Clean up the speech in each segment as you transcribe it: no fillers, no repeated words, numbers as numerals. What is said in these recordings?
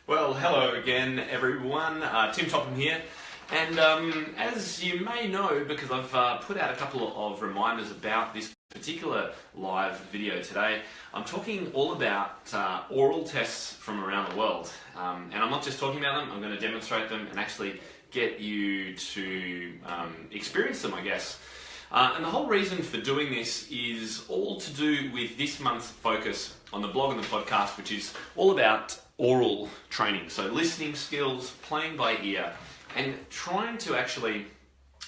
Well, hello again everyone, Tim Topham here, and as you may know, because I've put out a couple of reminders about this particular live video today, I'm talking all about aural tests from around the world, and I'm not just talking about them, I'm going to demonstrate them and actually get you to experience them, I guess. And the whole reason for doing this is all to do with this month's focus on the blog and the podcast, which is all about aural training. So listening skills, playing by ear, and trying to actually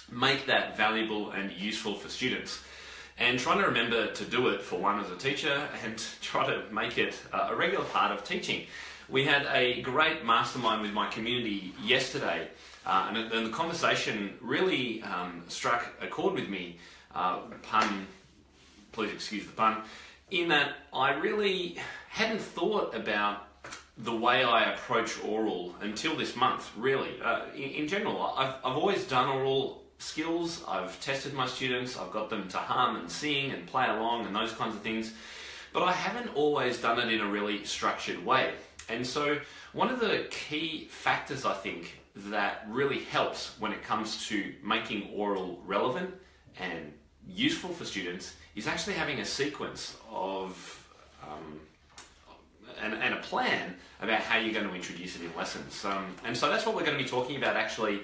make that valuable and useful for students. And trying to remember to do it, for one, as a teacher, and try to make it a regular part of teaching. We had a great mastermind with my community yesterday, and the conversation really struck a chord with me, please excuse the pun, in that I really hadn't thought about the way I approach aural until this month, really. In general, I've always done aural skills, I've tested my students, I've got them to hum and sing and play along and those kinds of things, but I haven't always done it in a really structured way. And so one of the key factors, I think, that really helps when it comes to making aural relevant and useful for students is actually having a sequence of and a plan about how you're going to introduce it in lessons. And so that's what we're going to be talking about actually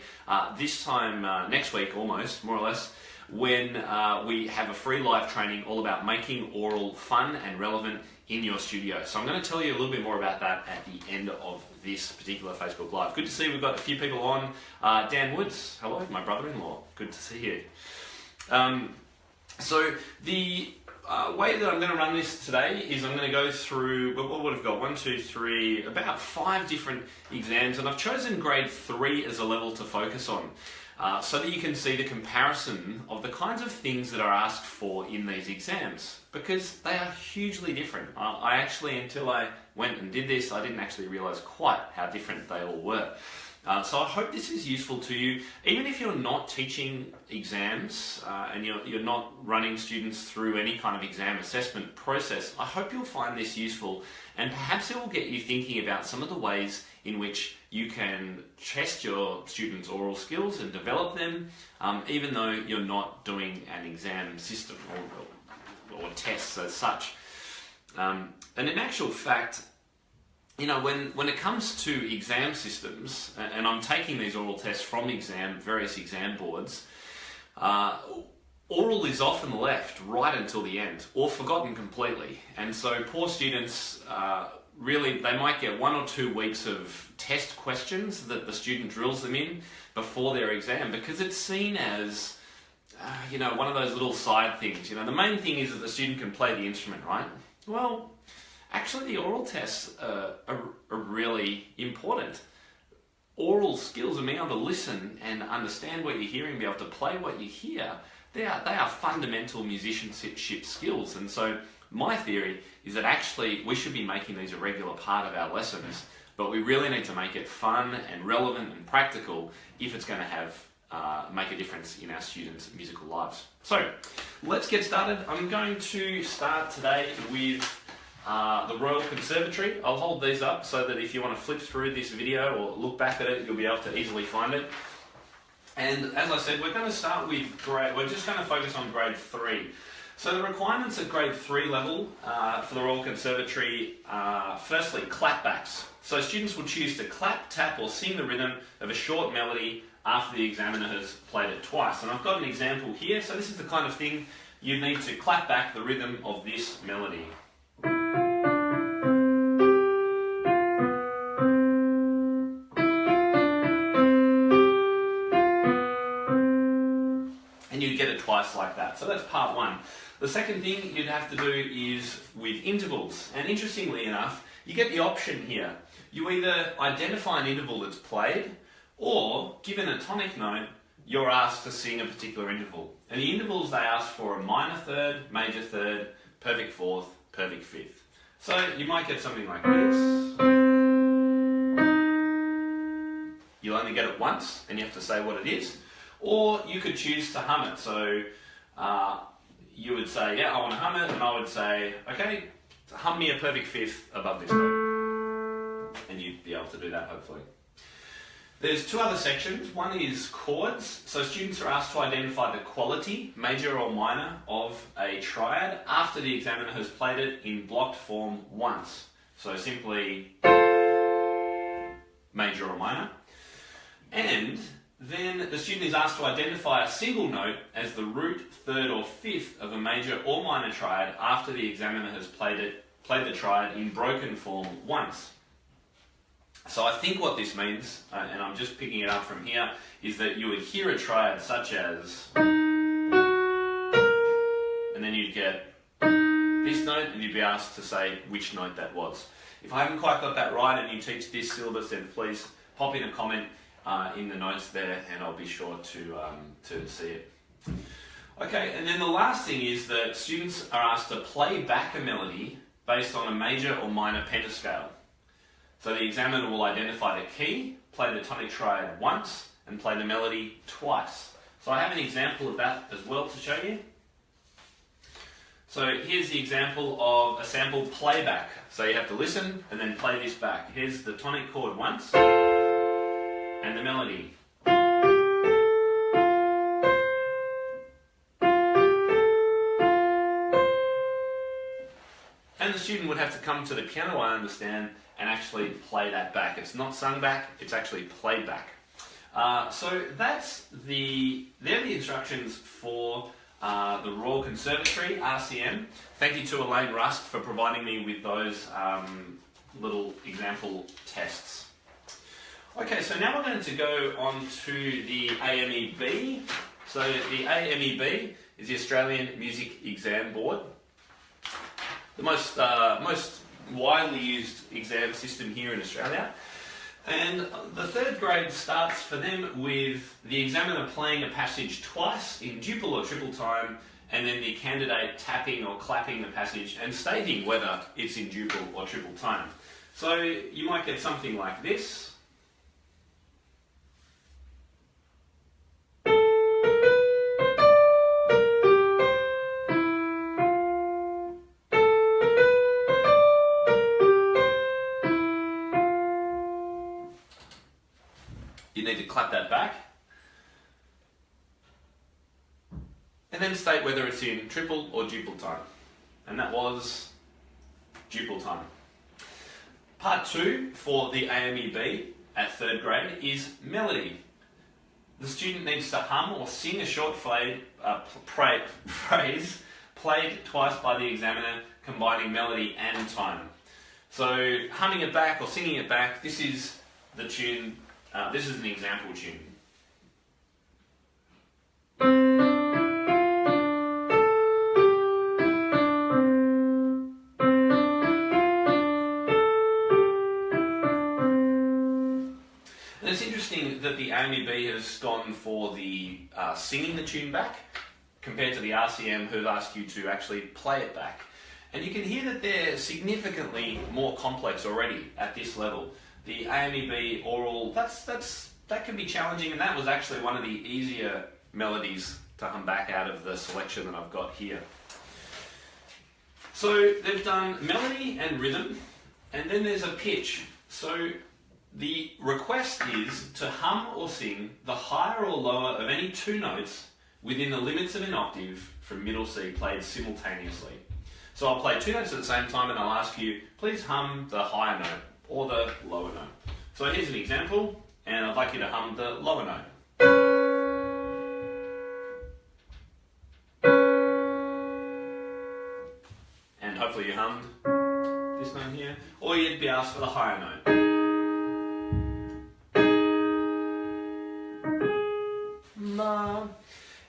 this time next week, almost, more or less, when we have a free live training all about making aural fun and relevant in your studio. So I'm going to tell you a little bit more about that at the end of this particular Facebook Live. Good to see we've got a few people on. Dan Woods, hello, my brother-in-law. Good to see you. So the way that I'm going to run this today is I'm going to go through, what would have got, 1, 2, 3, about 5 different exams, and I've chosen grade 3 as a level to focus on. So that you can see the comparison of the kinds of things that are asked for in these exams, because they are hugely different. I actually, until I went and did this, I didn't actually realise quite how different they all were. So I hope this is useful to you, even if you're not teaching exams and you're not running students through any kind of exam assessment process. I hope you'll find this useful, and perhaps it will get you thinking about some of the ways in which you can test your students' aural skills and develop them, even though you're not doing an exam system or tests as such. And in actual fact, you know, when it comes to exam systems, and I'm taking these aural tests from various exam boards, aural is often left right until the end, or forgotten completely. And so poor students, really, they might get 1 or 2 weeks of test questions that the student drills them in before their exam, because it's seen as, you know, one of those little side things. You know, the main thing is that the student can play the instrument, right? Well, actually, the aural tests are really important. Aural skills and being able to listen and understand what you're hearing, be able to play what you hear, they are fundamental musicianship skills. And so my theory is that actually we should be making these a regular part of our lessons, but we really need to make it fun and relevant and practical if it's going to have make a difference in our students' musical lives. So let's get started. I'm going to start today with the Royal Conservatory. I'll hold these up so that if you want to flip through this video or look back at it, you'll be able to easily find it. And as I said, we're going to start with we're just going to focus on grade 3. So the requirements at grade 3 level for the Royal Conservatory are firstly clapbacks. So students will choose to clap, tap or sing the rhythm of a short melody after the examiner has played it twice. And I've got an example here. So this is the kind of thing you need to clap back the rhythm of this melody. You'd get it twice like that. So that's part 1. The second thing you'd have to do is with intervals. And interestingly enough, you get the option here. You either identify an interval that's played, or given a tonic note, you're asked to sing a particular interval. And the intervals they ask for are minor third, major third, perfect fourth, perfect fifth. So you might get something like this. You'll only get it once, and you have to say what it is. Or you could choose to hum it. So you would say, yeah, I want to hum it, and I would say, okay, hum me a perfect fifth above this note. And you you'd be able to do that hopefully. There's two other sections. One is chords. So students are asked to identify the quality, major or minor, of a triad after the examiner has played it in blocked form once. So simply major or minor. And then the student is asked to identify a single note as the root, third or fifth of a major or minor triad after the examiner has played the triad in broken form once. So I think what this means, and I'm just picking it up from here, is that you would hear a triad such as, and then you'd get this note and you'd be asked to say which note that was. If I haven't quite got that right and you teach this syllabus, then please pop in a comment in the notes there and I'll be sure to see it. Okay, and then the last thing is that students are asked to play back a melody based on a major or minor pentascale. So the examiner will identify the key, play the tonic triad once, and play the melody twice. So I have an example of that as well to show you. So here's the example of a sample playback. So you have to listen and then play this back. Here's the tonic chord once, and the melody. And the student would have to come to the piano, I understand, and actually play that back. It's not sung back, it's actually played back. So they're the instructions for the Royal Conservatory, RCM. Thank you to Elaine Rust for providing me with those little example tests. Okay, so now we're going to go on to the AMEB. So the AMEB is the Australian Music Exam Board. The most widely used exam system here in Australia. And the third grade starts for them with the examiner playing a passage twice in duple or triple time, and then the candidate tapping or clapping the passage and stating whether it's in duple or triple time. So you might get something like this. You need to clap that back and then state whether it's in triple or duple time, and that was duple time. Part 2 for the AMEB at third grade is melody. The student needs to hum or sing a short phrase played twice by the examiner, combining melody and time. So humming it back or singing it back, this is the tune. This is an example tune. And it's interesting that the AMEB has gone for the singing the tune back compared to the RCM, who've asked you to actually play it back. And you can hear that they're significantly more complex already at this level. The AMEB aural, that can be challenging, and that was actually one of the easier melodies to hum back out of the selection that I've got here. So they've done melody and rhythm, and then there's a pitch. So the request is to hum or sing the higher or lower of any two notes within the limits of an octave from middle C played simultaneously. So I'll play two notes at the same time and I'll ask you, please hum the higher note or the lower note. So here's an example, and I'd like you to hum the lower note. And hopefully you hummed this note here, or you'd be asked for the higher note. Ma.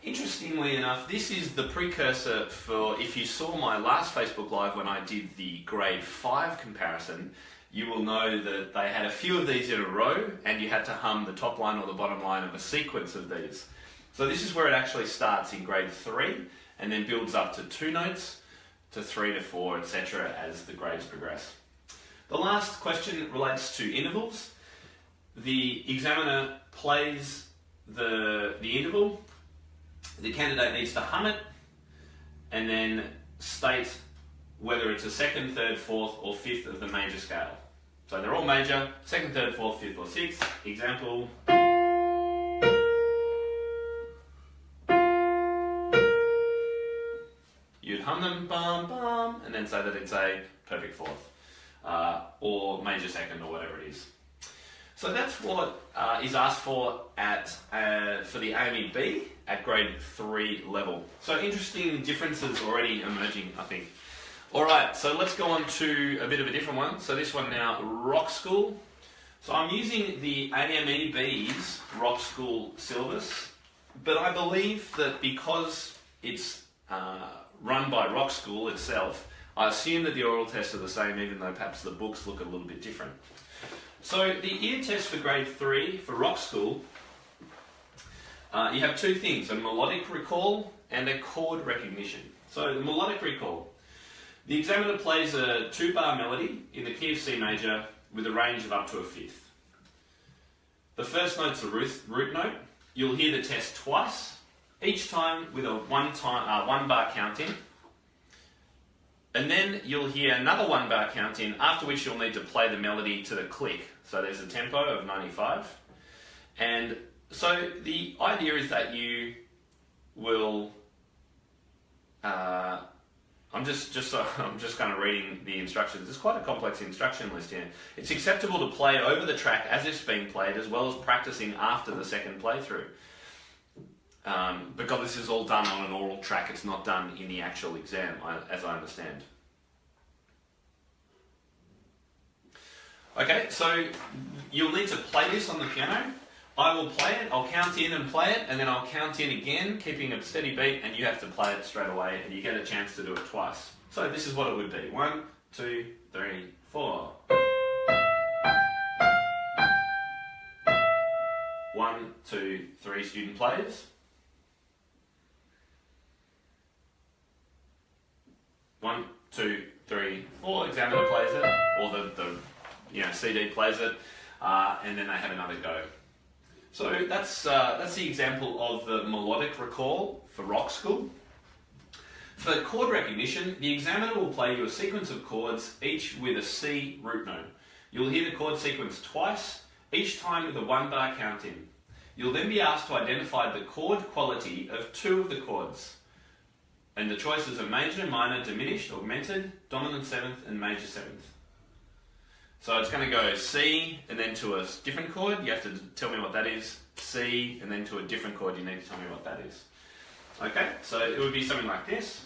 Interestingly enough, this is the precursor for, if you saw my last Facebook Live when I did the grade 5 comparison, you will know that they had a few of these in a row and you had to hum the top line or the bottom line of a sequence of these. So this is where it actually starts in grade 3 and then builds up to 2 notes, to 3 to 4, etc. as the grades progress. The last question relates to intervals. The examiner plays the interval. The candidate needs to hum it and then state whether it's a second, third, fourth or fifth of the major scale. So they're all major, 2nd, 3rd, 4th, 5th or 6th. Example. You'd hum them, bum, bum, and then say that it's a perfect 4th, or major 2nd, or whatever it is. So that's what is asked for for the AME-B at grade 3 level. So interesting differences already emerging, I think. Alright, so let's go on to a bit of a different one. So this one now, Rock School. So I'm using the AME-B's Rock School syllabus, but I believe that because it's run by Rock School itself, I assume that the oral tests are the same, even though perhaps the books look a little bit different. So the ear test for grade 3 for Rock School, you have two things, a melodic recall and a chord recognition. So the melodic recall, the examiner plays a 2-bar melody in the key of C major with a range of up to a 5th. The first note's a root note. You'll hear the test twice, each time with a 1-bar count in. And then you'll hear another 1-bar count in, after which you'll need to play the melody to the click. So there's a tempo of 95. And so the idea is that you will, I'm just kind of reading the instructions. It's quite a complex instruction list here. It's acceptable to play over the track as it's being played, as well as practicing after the second playthrough. Because this is all done on an oral track, it's not done in the actual exam, as I understand. Okay, so you'll need to play this on the piano. I will play it, I'll count in and play it, and then I'll count in again, keeping a steady beat, and you have to play it straight away, and you get a chance to do it twice. So this is what it would be. 1, 2, 3, 4. 1, 2, 3 student plays. 1, 2, 3, 4. Examiner plays it, or the CD plays it, and then they have another go. So that's the example of the melodic recall for Rock School. For chord recognition, the examiner will play you a sequence of chords, each with a C root note. You'll hear the chord sequence twice, each time with a 1-bar count in. You'll then be asked to identify the chord quality of 2 of the chords. And the choices are major, minor, diminished, augmented, dominant 7th, and major 7th. So it's going to go C and then to a different chord. You have to tell me what that is. C and then to a different chord. You need to tell me what that is. Okay, so it would be something like this.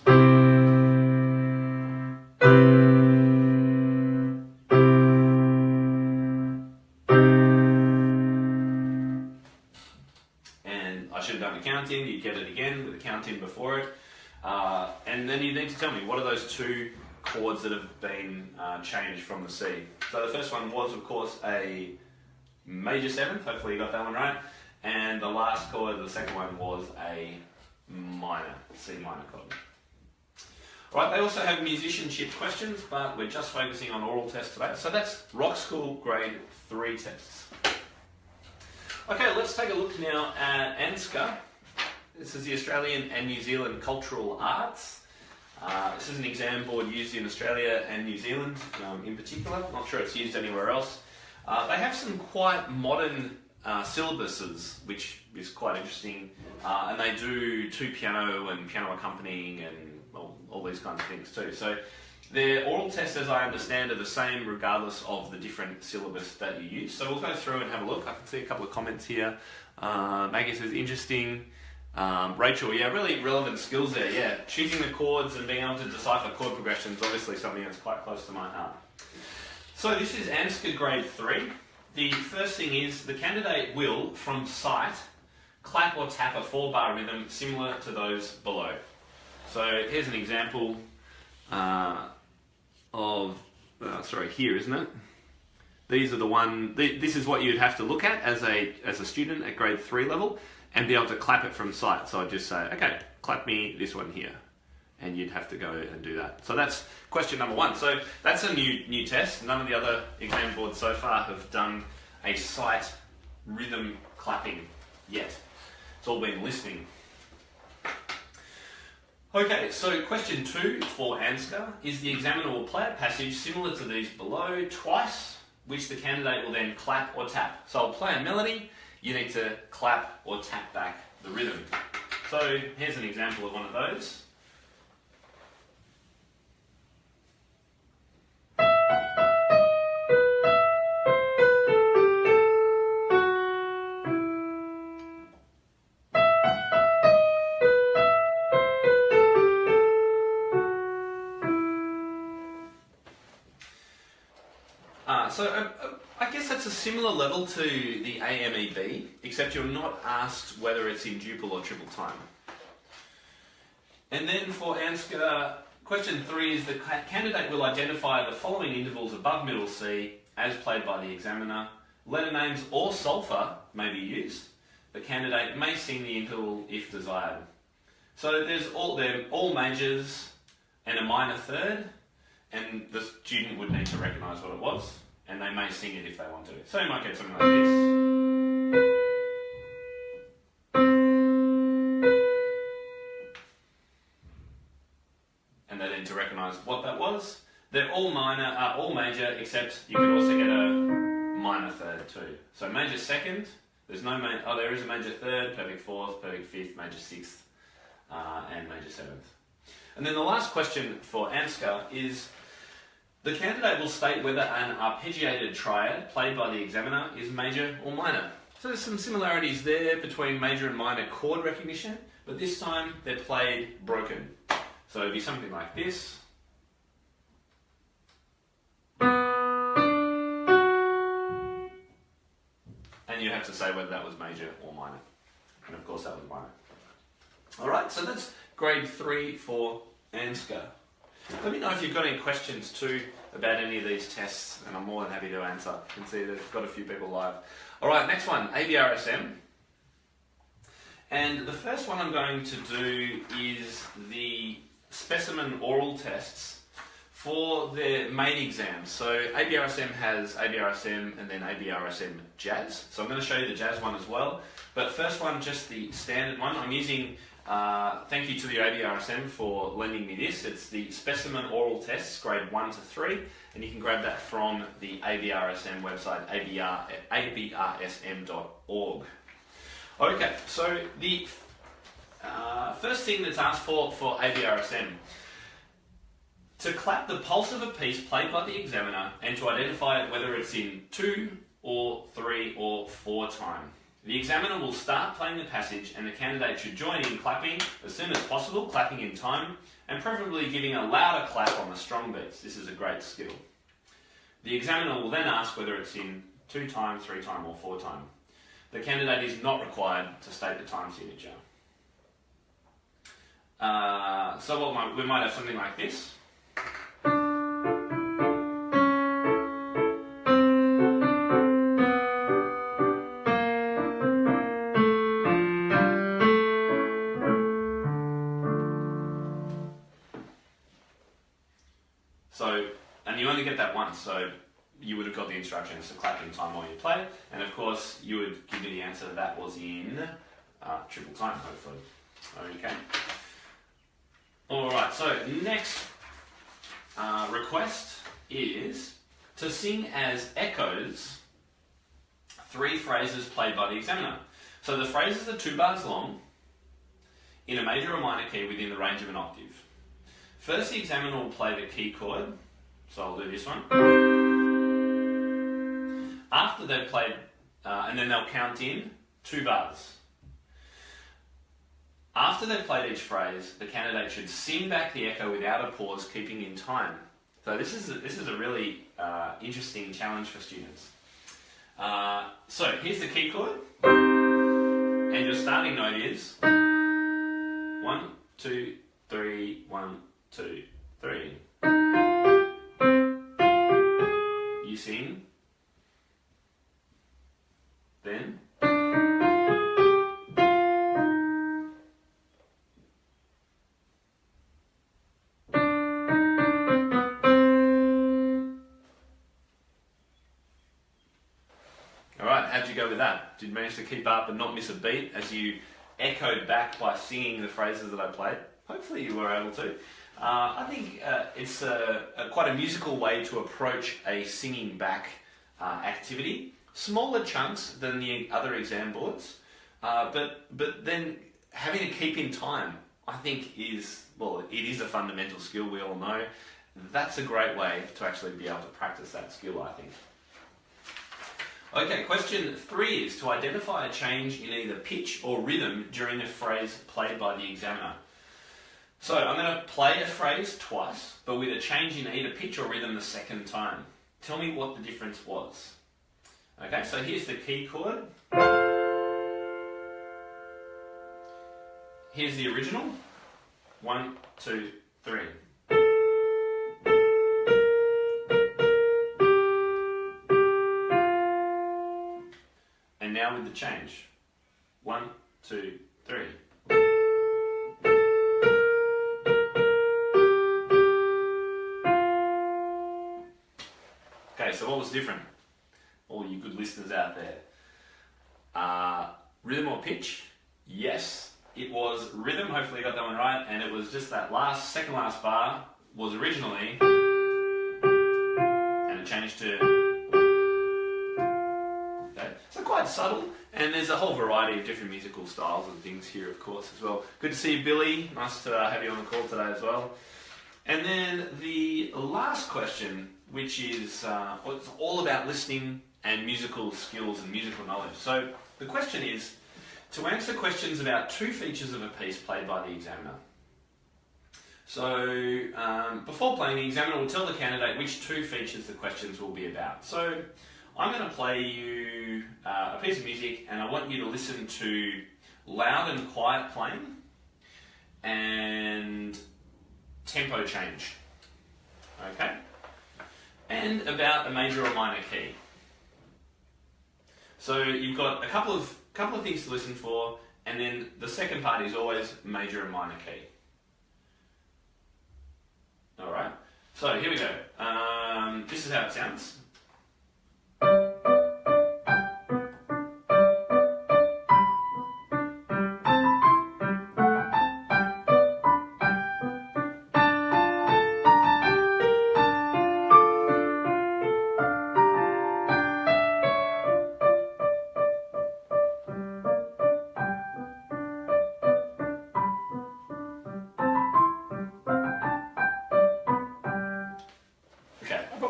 And I should have done the count in. You'd get it again with a count in before it. And then you need to tell me what are those 2 chords that have been changed from the C. So the first one was, of course, a major 7th. Hopefully you got that one right. And the last chord, the second one, was a minor, C minor chord. Right, they also have musicianship questions, but we're just focusing on oral tests today. So that's Rock School grade 3 tests. Okay, let's take a look now at ANSCA. This is the Australian and New Zealand Cultural Arts. This is an exam board used in Australia and New Zealand in particular. Not sure it's used anywhere else. They have some quite modern syllabuses, which is quite interesting. And they do 2 piano and piano accompanying and all these kinds of things too. So their oral tests, as I understand, are the same regardless of the different syllabus that you use. So we'll go through and have a look. I can see a couple of comments here. Maggie says, interesting. Rachel, yeah, really relevant skills there, yeah. Choosing the chords and being able to decipher chord progressions is obviously something that's quite close to my heart. So this is ANSCA grade 3. The first thing is the candidate will, from sight, clap or tap a 4-bar rhythm similar to those below. So here's an example here, isn't it? These are this is what you'd have to look at as a student at grade 3 level and be able to clap it from sight. So I'd just say, okay, clap me this one here. And you'd have to go and do that. So that's question number 1. So that's a new test. None of the other exam boards so far have done a sight rhythm clapping yet. It's all been listening. Okay, so question 2 for ANSCA is the examiner will play a passage similar to these below twice which the candidate will then clap or tap. So I'll play a melody, you need to clap or tap back the rhythm. So here's an example of one of those. I guess that's a similar level to the AMEB, except you're not asked whether it's in duple or triple time. And then for answer, question 3 is the candidate will identify the following intervals above middle C as played by the examiner. Letter names or sulfur may be used. The candidate may sing the interval if desired. So there's all majors and a minor third, and the student would need to recognise what it was, and they may sing it if they want to. So you might get something like this. And they need to recognise what that was. They're all major, except you could also get a minor third too. So major second, there's no major, there is a major third, perfect fourth, perfect fifth, major sixth, and major seventh. And then the last question for answer is, the candidate will state whether an arpeggiated triad played by the examiner is major or minor. So there's some similarities there between major and minor chord recognition, but this time they're played broken. So it'd be something like this. And you have to say whether that was major or minor. And of course that was minor. Alright, so that's grade 3 for ANSCA. Let me know if you've got any questions too about any of these tests, and I'm more than happy to answer. You can see that I've got a few people live. Alright, next one, Abrsm. And the first one I'm going to do is the specimen oral tests for the main exams. So Abrsm has Abrsm and then Abrsm Jazz. So I'm going to show you the Jazz one as well. But first one, just the standard one. I'm using, thank you to the Abrsm for lending me this. It's the specimen oral tests, grade 1 to 3. And you can grab that from the Abrsm website, abrsm.org. Okay, so the first thing that's asked for Abrsm, to clap the pulse of a piece played by the examiner and to identify whether it's in 2 or 3 or 4 time. The examiner will start playing the passage and the candidate should join in clapping as soon as possible, clapping in time, and preferably giving a louder clap on the strong beats. This is a great skill. The examiner will then ask whether it's in 2 time, 3 time or 4 time. The candidate is not required to state the time signature. So we might have something like this. And you only get that once, so you would have got the instructions to clap in time while you play, and of course you would give me the answer that was in triple time, hopefully. Okay. Alright, so next request is to sing as echoes 3 phrases played by the examiner. So the phrases are 2 bars long, in a major or minor key within the range of an octave. First, the examiner will play the key chord. So I'll do this one. After they've played, and then they'll count in 2 bars. After they've played each phrase, the candidate should sing back the echo without a pause, keeping in time. So this is a really interesting challenge for students. So here's the key chord, and your starting note is 1, 2, 3, 1, 2, 3. You sing, then alright, how'd you go with that? Did you manage to keep up and not miss a beat as you echoed back by singing the phrases that I played? Hopefully you were able to. I think it's quite a musical way to approach a singing back activity. Smaller chunks than the other exam bullets, but then having to keep in time, I think is, well, it is a fundamental skill, we all know. That's a great way to actually be able to practice that skill, I think. Okay, question 3 is to identify a change in either pitch or rhythm during a phrase played by the examiner. So I'm going to play a phrase twice, but with a change in either pitch or rhythm the second time. Tell me what the difference was. Okay, so here's the key chord. Here's the original. 1, 2, 3. And now with the change. 1, 2, 3. Okay, so what was different? All you good listeners out there. Rhythm or pitch? Yes, it was rhythm. Hopefully you got that one right. And it was just that second last bar was originally, and it changed to. Okay, so quite subtle. And there's a whole variety of different musical styles and things here, of course, as well. Good to see you, Billy. Nice to have you on the call today as well. And then the last question, which is it's all about listening and musical skills and musical knowledge. So the question is to answer questions about 2 features of a piece played by the examiner. So before playing, the examiner will tell the candidate which 2 features the questions will be about. So I'm going to play you a piece of music, and I want you to listen to loud and quiet playing and tempo change. Okay? And about a major or minor key. So you've got a couple of things to listen for, and then the second part is always major and minor key. All right. So here we go. This is how it sounds.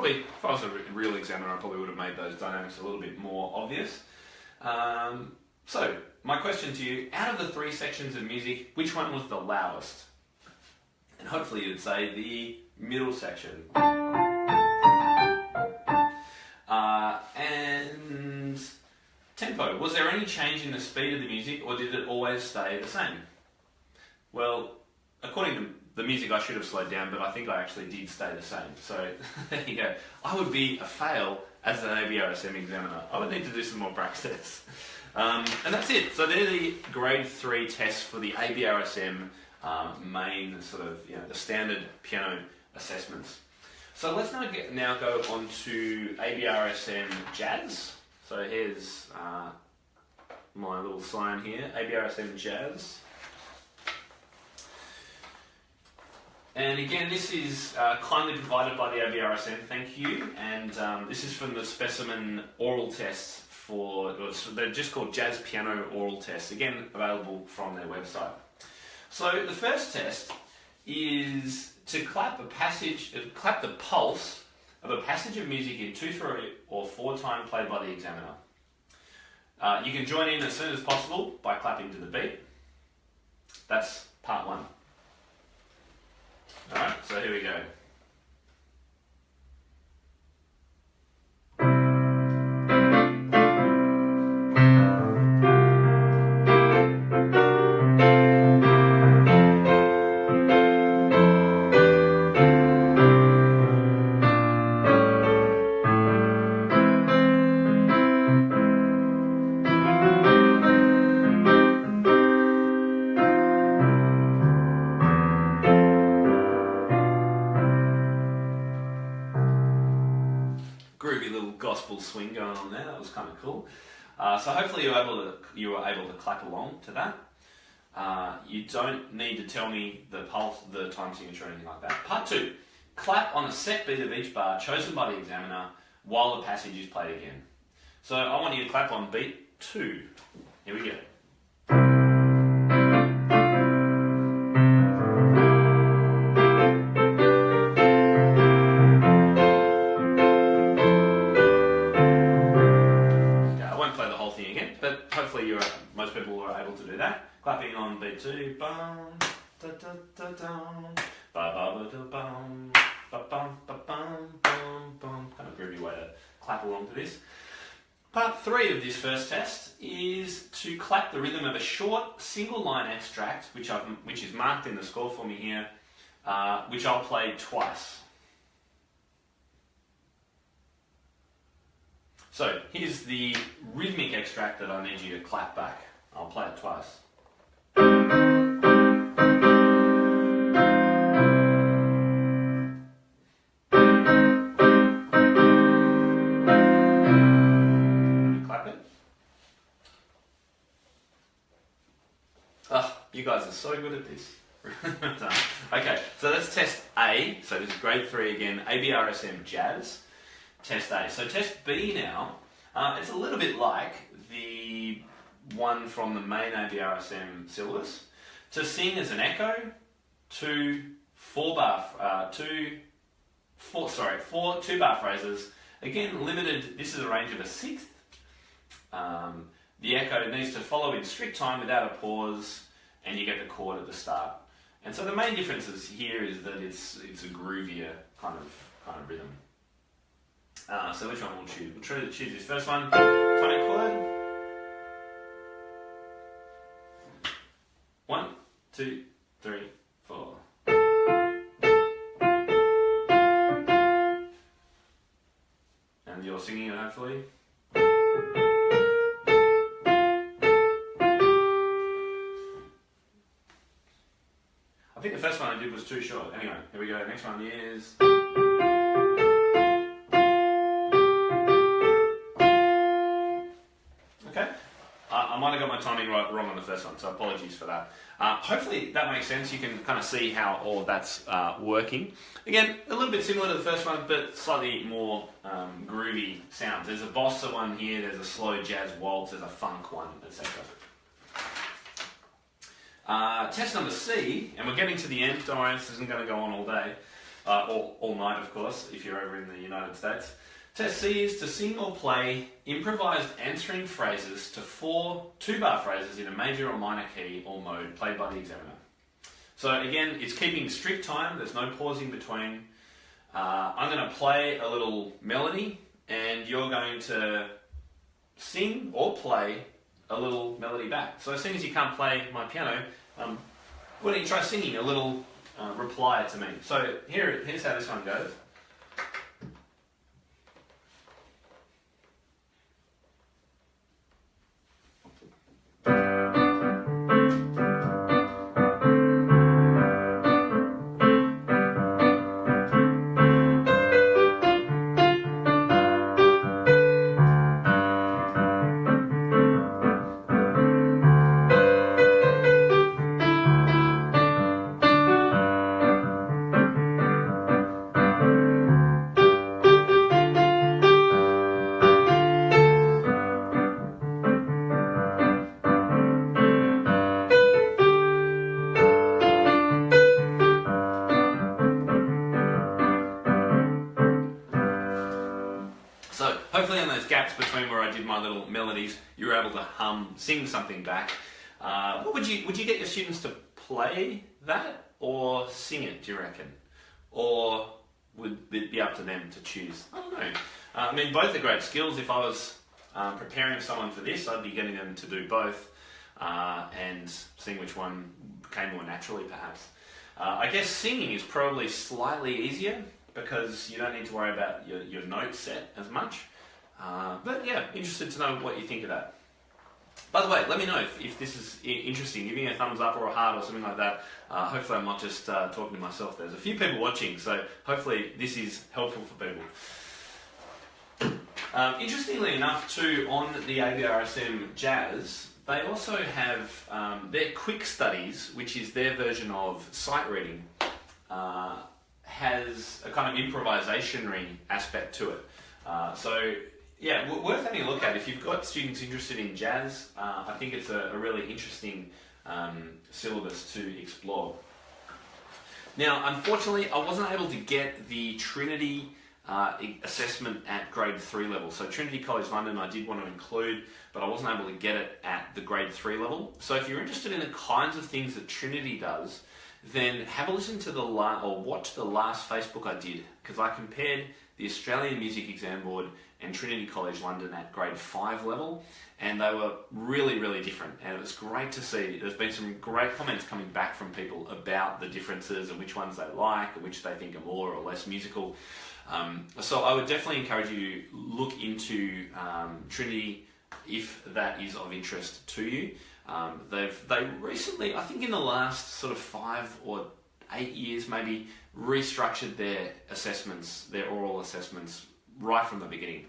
If I was a real examiner, I probably would have made those dynamics a little bit more obvious. So, my question to you, out of the 3 sections of music, which one was the loudest? And hopefully you'd say the middle section. And tempo, was there any change in the speed of the music, or did it always stay the same? Well, according to the music, I should have slowed down, but I think I actually did stay the same. So there you go. I would be a fail as an Abrsm examiner. I would need to do some more practice. And that's it. So they're the grade 3 tests for the Abrsm main sort of, the standard piano assessments. So let's now go on to Abrsm Jazz. So here's my little sign here, Abrsm Jazz. And again, this is kindly provided by the Abrsm, thank you. And this is from the specimen oral tests they're just called Jazz Piano Oral Tests, again, available from their website. So the first test is to clap the pulse of a passage of music in 2, 3, or 4 time played by the examiner. You can join in as soon as possible by clapping to the beat. That's part 1. Alright, so here we go. Swing going on there. That was kind of cool. So hopefully you were able to clap along to that. You don't need to tell me the pulse, the time signature, or anything like that. Part 2. Clap on a set beat of each bar chosen by the examiner while the passage is played again. So I want you to clap on beat 2. Here we go. Most people are able to do that. Clapping on beat 2, bum, da da da dum, ba ba ba da bum, ba bum ba bum bum bum. Kind of groovy way to clap along to this. Part 3 of this first test is to clap the rhythm of a short single line extract, which is marked in the score for me here, which I'll play twice. So here's the rhythmic extract that I need you to clap back. I'll play it twice. Can you clap it? Oh, you guys are so good at this. Okay, so let's test A. So this is grade 3 again, Abrsm Jazz. Test A. So test B now, it's a little bit like the one from the main Abrsm syllabus. To sing as an echo, two two-bar phrases. Again, limited, this is a range of a sixth. The echo needs to follow in strict time without a pause, and you get the chord at the start. And so the main differences here is that it's a groovier kind of rhythm. So which one we'll choose? We'll choose this first one, tonic chord. 1, 2, 3, 4. And you're singing it hopefully. I think the first one I did was too short. Anyway, here we go. Next one is... I might have got my timing wrong on the first one, so apologies for that. Hopefully that makes sense. You can kind of see how all of that's working. Again, a little bit similar to the first one, but slightly more groovy sounds. There's a bossa one here, there's a slow jazz waltz, there's a funk one, etc. Test number C, and we're getting to the end. Don't worry, this isn't going to go on all day, all night of course, if you're over in the United States. Test C is to sing or play improvised answering phrases to 4 two-bar phrases in a major or minor key or mode played by the examiner. So again, it's keeping strict time, there's no pausing between. I'm going to play a little melody and you're going to sing or play a little melody back. So as soon as you can't play my piano, why don't you try singing a little reply to me. So here's how this one goes. Hopefully on those gaps between where I did my little melodies, you were able to sing something back. Would you get your students to play that or sing it, do you reckon? Or would it be up to them to choose? I don't know. I mean, both are great skills. If I was preparing someone for this, I'd be getting them to do both and seeing which one came more naturally, perhaps. I guess singing is probably slightly easier because you don't need to worry about your note set as much. But yeah, interested to know what you think of that. By the way, let me know if this is interesting. Give me a thumbs up or a heart or something like that. Hopefully I'm not just talking to myself. There's a few people watching, so hopefully this is helpful for people. Interestingly enough too, on the Abrsm Jazz, they also have their quick studies, which is their version of sight reading, has a kind of improvisationary aspect to it. So yeah, worth having a look at. If you've got students interested in jazz, I think it's a really interesting syllabus to explore. Now, unfortunately, I wasn't able to get the Trinity assessment at grade 3 level. So Trinity College London I did want to include, but I wasn't able to get it at the grade 3 level. So if you're interested in the kinds of things that Trinity does, then have a listen to or watch the last Facebook I did, because I compared the Australian Music Exam Board and Trinity College London at grade 5 level, and they were really, really different. And it was great to see. There's been some great comments coming back from people about the differences and which ones they like and which they think are more or less musical. So I would definitely encourage you to look into Trinity if that is of interest to you. They recently, I think in the last sort of 5 or 8 years maybe, restructured their assessments, their oral assessments, right from the beginning.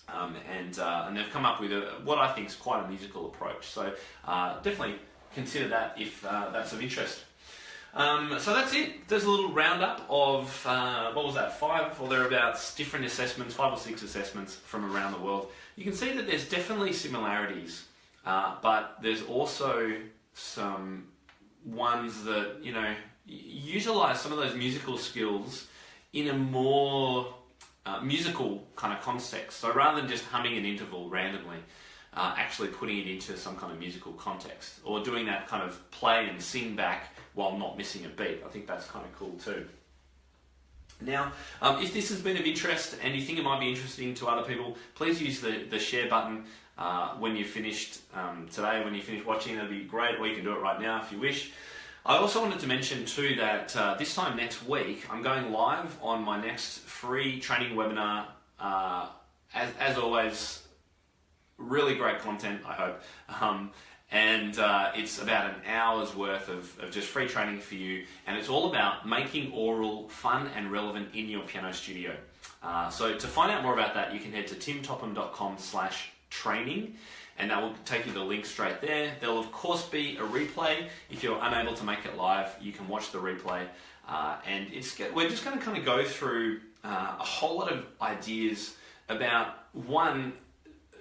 And they've come up with what I think is quite a musical approach. So definitely consider that if that's of interest. So that's it. There's a little roundup of, 5 or thereabouts, different assessments, 5 or 6 assessments from around the world. You can see that there's definitely similarities, but there's also some ones that, utilize some of those musical skills in a more musical kind of context. So rather than just humming an interval randomly, actually putting it into some kind of musical context, or doing that kind of play and sing back while not missing a beat. I think that's kind of cool too. Now, if this has been of interest and you think it might be interesting to other people, please use the share button when you've finished today, when you finish watching. That'd be great, or you can do it right now if you wish. I also wanted to mention too that this time next week, I'm going live on my next free training webinar. As always, really great content, I hope. And it's about an hour's worth of just free training for you. And it's all about making aural fun and relevant in your piano studio. So to find out more about that, you can head to timtopham.com/training. And that will take you to the link straight there. There'll of course be a replay. If you're unable to make it live, you can watch the replay. And we're just going to kind of go through a whole lot of ideas about, one,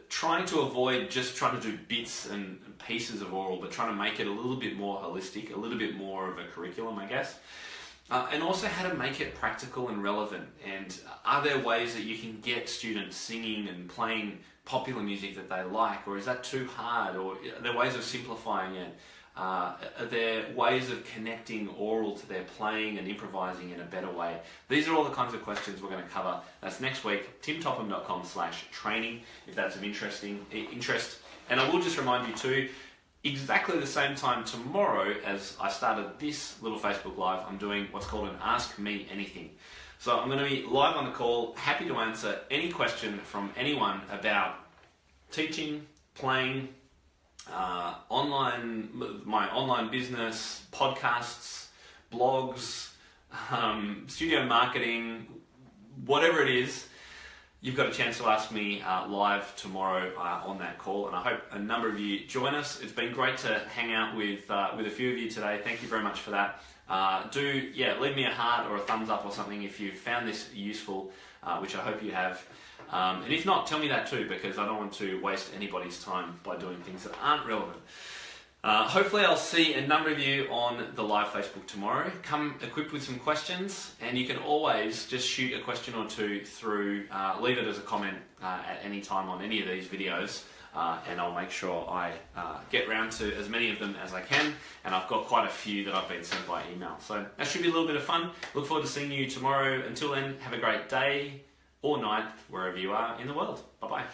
trying to avoid just trying to do bits and pieces of aural, but trying to make it a little bit more holistic, a little bit more of a curriculum, I guess. And also how to make it practical and relevant. And are there ways that you can get students singing and playing popular music that they like, or is that too hard, or are there ways of simplifying it? Are there ways of connecting aural to their playing and improvising in a better way? These are all the kinds of questions we're going to cover. That's next week, timtopham.com/training, if that's of interest. And I will just remind you too, exactly the same time tomorrow as I started this little Facebook Live, I'm doing what's called an Ask Me Anything. So I'm going to be live on the call, happy to answer any question from anyone about teaching, playing, my online business, podcasts, blogs, studio marketing, whatever it is. You've got a chance to ask me live tomorrow on that call, and I hope a number of you join us. It's been great to hang out with a few of you today. Thank you very much for that. Leave me a heart or a thumbs up or something if you found this useful, which I hope you have. And if not, tell me that too, because I don't want to waste anybody's time by doing things that aren't relevant. Hopefully I'll see a number of you on the live Facebook tomorrow. Come equipped with some questions, and you can always just shoot a question or two through, leave it as a comment at any time on any of these videos, and I'll make sure I get round to as many of them as I can, and I've got quite a few that I've been sent by email. So that should be a little bit of fun. Look forward to seeing you tomorrow. Until then, have a great day or night, wherever you are in the world. Bye-bye.